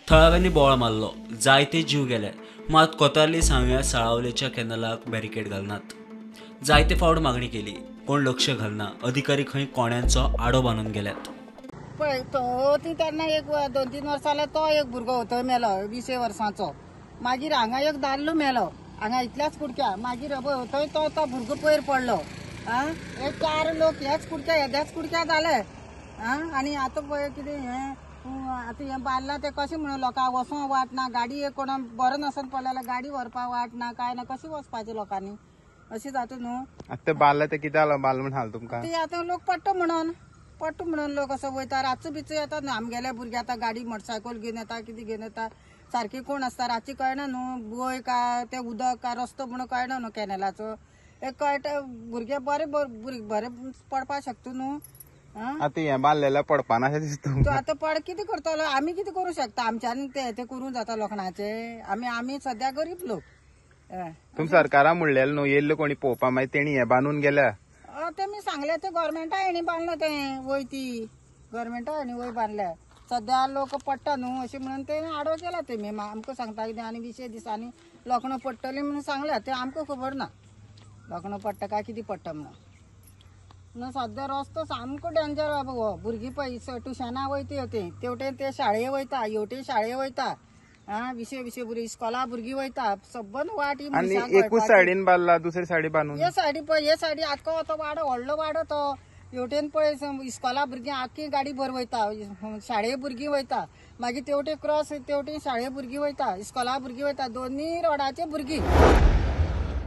थळाव्यांनी बोळ मारलो, जायते जीव गेले. मात कोतारली सांगया साळावलेच्या कॅनलाक बॅरिकेड घालनात. जायते फावट मागणी केली, कोण लक्ष घालना. अधिकारी खंय कोण्यांचो आडो बांदून गेल्यात. पळय तो ती तेन्ना एक 2-3 वर्सां जाल्यार तो एक भुरगो होतो मेलो 20 वर्सांचो. मागीर हांगा एक दादलो मेलो हांगा इतल्याच कुडक्या. मागीर थंय तो भुरगो पयर पडलो. हे 4 लोक ह्याच कुडक्या जाले. आनी आतां पळय कितें हें बांदलां तें कशें म्हणून लोकांक वचोंक वाट ना. गाडी एक कोणा बरो नासन पडलो जाल्यार गाडी व्हरपाक वाट ना, काय ना. कशें वचपाचें लोकांनी, अशें जाता न्हू. आतां बांदलां तें कितें जालां बांदलां म्हण हाल तुमकां? ते आतां लोक पडटा म्हणून लोक असो वयता. रातचो बिचो येतात न्हू. आमगेले भुरगे आतां गाडी मोटरसायकल घेवन येता, कितें घेवन येता. सारकी कोण आसता रातची कळना न्हू. वय काय ते उदक काय रस्तो म्हणून कळना न्हू कॅनलाचो. एक कळटा भुरगे बरे पडपाक शकता न्हू. आतां हें बांदलेल्या पडपाना अशें दिसता तूं आतां पड कितें करतलो. आमी कितें करूं शकता. आमच्यानी ते करूं जाता लोखणाचे. आमी सद्या गरीब लोक. तुमी सरकारान म्हणलेलें न्हू, येयल्लो कोणी पळोवपा, मागीर तेणी हें बांदून गेल्या. तेमी सांगले ते गव्हर्मेंटा हेणी बांदला तें वय ती गव्हर्मेंटा हेणी वय बांदल्या. सद्या लोक पडटा न्हू अशें म्हणून ते आडो केला तेमी. आमकां सांगता कितें आनी 20 दिसांनी लोखणां पडटलीं म्हणून सांगल्या. ते आमकां खबर ना लोखणां पडटा काय कितें पडटा म्हणून. सद्या रस्तो सामको डेंजर बाबा हो. भुरगीं पळय ट्युशना वयता तेवटेन ते शाळेक वयता, हेवटेन शाळेक वयता. 20 भुरगीं इस्कॉला भुरगीं वयता. सबंद वाट ही आनी एकूच सायडीन बांदला, दुसरे सायडी बांदून. हे सायडी पळय, हे सायडी आख्खो तो वाडो व्हडलो वाडो तो. हेवटेन पळय इस्कॉला भुरगीं आख्खी गाडी भर वयता. शाळेक भुरगीं वयता. मागीर तेवटेन क्रॉस तेवटेन शाळेक भुरगीं वयता, इस्कॉला भुरगीं वयता. दोनूय रोडाचे भुरगीं.